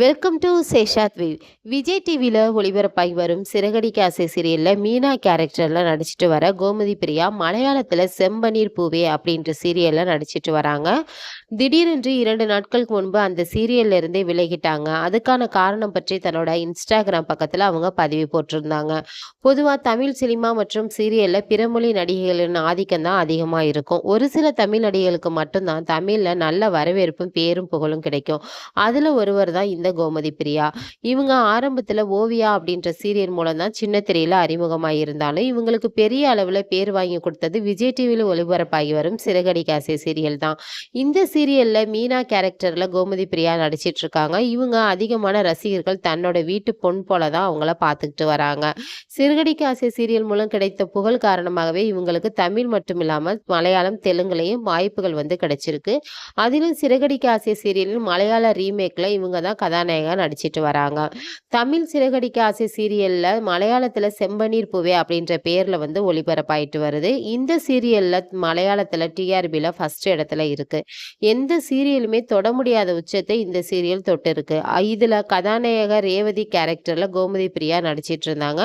Welcome to சேஷாத் வேவ். விஜய் டிவியில் ஒளிபரப்பாகி வரும் சிறகடிக்க ஆசை சீரியலில் மீனா கேரக்டரில் நடிச்சிட்டு வர கோமதி பிரியா மலையாளத்தில் செம்பனீர் பூவே அப்படின்ற சீரியலில் நடிச்சிட்டு வராங்க. திடீரென்று 2 நாட்களுக்கு முன்பு அந்த சீரியல்ல இருந்தே விலகிட்டாங்க. அதுக்கான காரணம் பற்றி தன்னோட இன்ஸ்டாகிராம் பக்கத்தில் அவங்க பதிவு போட்டிருந்தாங்க. பொதுவாக தமிழ் சினிமா மற்றும் சீரியலில் பிறமொழி நடிகைகளின் ஆதிக்கம் தான் அதிகமாக இருக்கும். ஒரு சில தமிழ் நடிகைகளுக்கு மட்டும்தான் தமிழில் நல்ல வரவேற்பும் பேரும் புகழும் கிடைக்கும். அதில் ஒருவர் தான் இந்த கோமதி பிரியா. இவங்க ஆரம்பத்துல ஓவியா அப்படின்ற சீரியல் மூலம் தான் சின்ன திரையில அறிமுகமாயிருந்தாலும் இவங்களுக்கு பெரிய அளவுல பேர் வாங்கி கொடுத்தது விஜய் டிவியில் ஒளிபரப்பாகி வரும் சிறகடிக்க ஆசை சீரியல் தான். இந்த சீரியல்ல மீனா கேரக்டர்ல கோமதி பிரியா நடிச்சிட்டு இருக்காங்க. இவங்க அதிகமான ரசிகர்கள் தன்னோட வீட்டு பொன் போல தான் அவங்கள பார்த்துக்கிட்டு வராங்க. சிறகடிக்க ஆசை சீரியல் மூலம் கிடைத்த புகழ் காரணமாகவே இவங்களுக்கு தமிழ் மட்டும் இல்லாமல் மலையாளம், தெலுங்குலையும் வாய்ப்புகள் கிடைச்சிருக்கு. அதிலும் சிறகடிக்க ஆசை சீரியலில் மலையாள ரீமேக்ல இவங்க தான் கதாநாயகா நடிச்சிட்டு வராங்க. தமிழ் சிறகடிக்க ஆசை சீரியல்ல மலையாளத்துல செம்பனீர் பூவே அப்படின்ற பேர்ல ஒளிபரப்பாயிட்டு வருது. இந்த சீரியல்ல மலையாளத்துல டிஆர்பில ஃபர்ஸ்ட் இடத்துல இருக்கு. எந்த சீரியலுமே தொட முடியாத உச்சத்தை இந்த சீரியல் தொட்டு இருக்கு. இதுல கதாநாயக ரேவதி கேரக்டர்ல கோமதி பிரியா நடிச்சிட்டு இருந்தாங்க.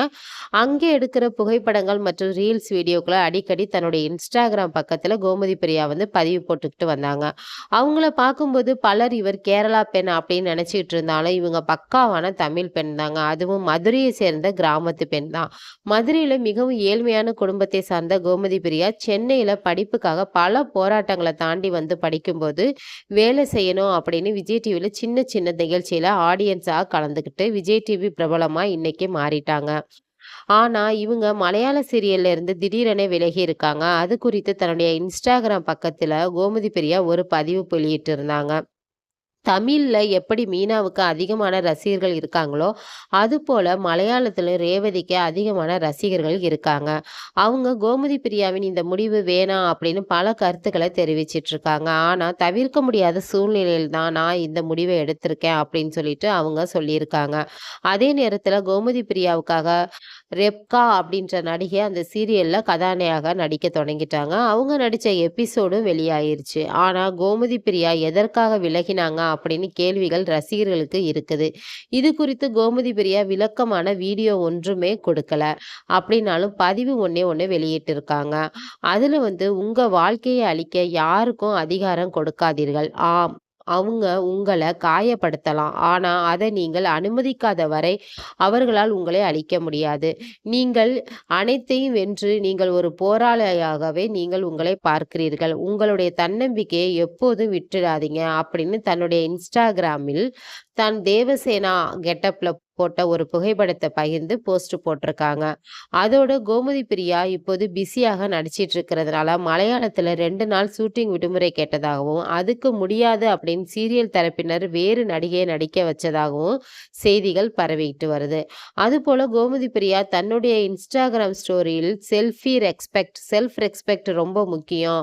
அங்கே எடுக்கிற புகைப்படங்கள் மற்றும் ரீல்ஸ் வீடியோக்களை அடிக்கடி தன்னுடைய இன்ஸ்டாகிராம் பக்கத்துல கோமதி பிரியா பதிவு போட்டுக்கிட்டு வந்தாங்க. அவங்கள பார்க்கும்போது பலர் இவர் கேரளா பெண் அப்படின்னு நினைச்சிட்டு இருந்தாலும் இவங்க பக்காவான தமிழ் பெண் தாங்க. அதுவும் மதுரையை சேர்ந்த கிராமத்து பெண் தான். மதுரையில மிகவும் ஏழ்மையான குடும்பத்தை சார்ந்த கோமதி பிரியா சென்னையில படிப்புக்காக பல போராட்டங்களை தாண்டி படிக்கும்போது வேலை செய்யணும் அப்படின்னு விஜய் டிவியில சின்ன சின்ன நிகழ்ச்சியில ஆடியன்ஸாக கலந்துக்கிட்டு விஜய் டிவி பிரபலமா இன்னைக்கு மாறிட்டாங்க. ஆனா இவங்க மலையாள சீரியல்ல இருந்து திடீரென விலகி இருக்காங்க. அது குறித்து தன்னுடைய இன்ஸ்டாகிராம் பக்கத்துல கோமதி பிரியா ஒரு பதிவு வெளியிட்டு இருந்தாங்க. தமிழ்ல எப்படி மீனாவுக்கு அதிகமான ரசிகர்கள் இருக்காங்களோ, அதுபோல மலையாளத்தில ரேவதிக்கு அதிகமான ரசிகர்கள் இருக்காங்க. அவங்க கோமதி பிரியாவின் இந்த முடிவு வேணாம் அப்படின்னு பல கருத்துக்கள தெரிவிச்சிட்டு இருக்காங்க. ஆனா, தவிர்க்க முடியாத சூழ்நிலையில் தான் நான் இந்த முடிவை எடுத்திருக்கேன் அப்படின்னு சொல்லிட்டு அவங்க சொல்லியிருக்காங்க. அதே நேரத்தில கோமதி பிரியாவுக்காக ரெப்கா அப்படின்ற நடிகை அந்த சீரியல்ல கதாநாயகா நடிக்க தொடங்கிட்டாங்க. அவங்க நடிச்ச எபிசோடும் வெளியாயிருச்சு. ஆனா, கோமதி பிரியா எதற்காக விலகினாங்க அப்படின்னு கேள்விகள் ரசிகர்களுக்கு இருக்குது. இது குறித்து கோமதி பிரியா விளக்கமான வீடியோ ஒன்றுமே கொடுக்கல. அப்படின்னாலும் பதிவு ஒண்ணே ஒண்ணு வெளியிட்டிருக்காங்க. அதுல உங்க வாழ்க்கையை அழிக்க யாருக்கும் அதிகாரம் கொடுக்காதீர்கள். ஆம், அவங்க உங்கள காயப்படுத்தலாம். ஆனா, அதை நீங்கள் அனுமதிக்காத வரை அவர்களால் உங்களை அழிக்க முடியாது. நீங்கள் அனைத்தையும் வென்று நீங்கள் ஒரு போராளியாகவே நீங்கள் உங்களை பார்க்கிறீர்கள். உங்களுடைய தன்னம்பிக்கையை எப்போதும் விட்டுடாதீங்க அப்படின்னு தன்னுடைய இன்ஸ்டாகிராமில் தான் தேவசேனா கெட்டப்ல போட்ட ஒரு புகைப்படத்தை பகிர்ந்து போஸ்ட் போட்டிருக்காங்க. அதோட கோமதி பிரியா இப்போது பிஸியாக நடிச்சிட்டு இருக்கிறதுனால மலையாளத்துல 2 நாள் ஷூட்டிங் விடுமுறை கேட்டதாகவும் அதுக்கு முடியாது அப்படின்னு சீரியல் தரப்பினர் வேறு நடிகையை நடிக்க வச்சதாகவும் செய்திகள் பரவிட்டு வருது. அதுபோல கோமதி பிரியா தன்னுடைய இன்ஸ்டாகிராம் ஸ்டோரியில் செல்ஃப் ரெஸ்பெக்ட் ரொம்ப முக்கியம்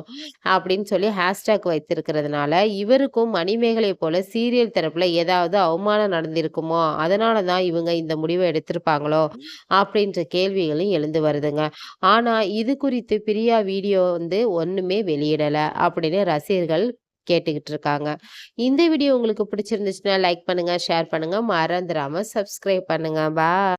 அப்படின்னு சொல்லி ஹேஷ்டேக் வைத்திருக்கிறதுனால இவருக்கும் மணிமேகலை போல சீரியல் தரப்புல ஏதாவது அவமானம் நடந்திருக்குமோ, அதனாலதான் இவங்க இந்த முடிவை எடுத்திருப்பாங்களோ அப்படின்ற கேள்விகளும் எழுந்து வருதுங்க. ஆனா இது குறித்து பிரியா வீடியோ ஒண்ணுமே வெளியிடல அப்படின்னு ரசிகர்கள் கேட்டுக்கிட்டு இருக்காங்க. இந்த வீடியோ உங்களுக்கு பிடிச்சிருந்துச்சுன்னா லைக் பண்ணுங்க, ஷேர் பண்ணுங்க, மறந்துடாம சப்ஸ்கிரைப் பண்ணுங்க. பாய்.